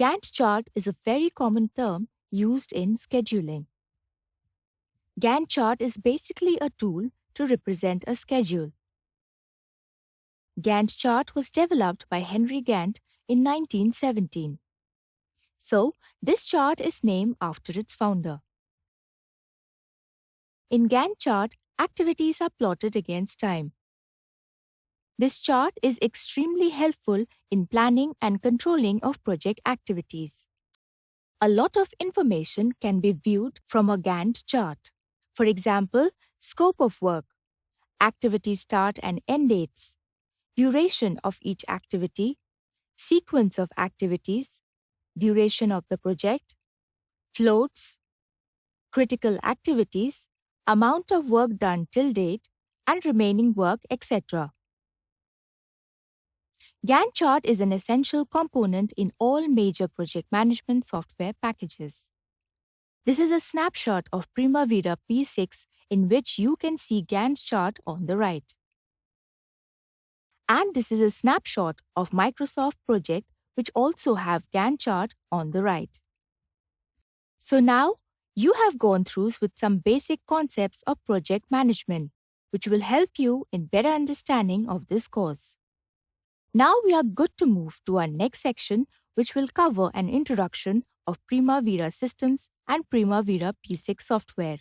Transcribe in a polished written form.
Gantt chart is a very common term used in scheduling. Gantt chart is basically a tool to represent a schedule. Gantt chart was developed by Henry Gantt in 1917. So, this chart is named after its founder. In Gantt chart, activities are plotted against time. This chart is extremely helpful in planning and controlling of project activities. A lot of information can be viewed from a Gantt chart. For example, scope of work, activity start and end dates, duration of each activity, sequence of activities, duration of the project, floats, critical activities, amount of work done till date, and remaining work, etc. Gantt chart is an essential component in all major project management software packages. This is a snapshot of Primavera P6 in which you can see Gantt chart on the right. And this is a snapshot of Microsoft project which also have Gantt chart on the right. So now, you have gone through with some basic concepts of project management, which will help you in better understanding of this course. Now we are good to move to our next section, which will cover an introduction of Primavera systems and Primavera P6 software.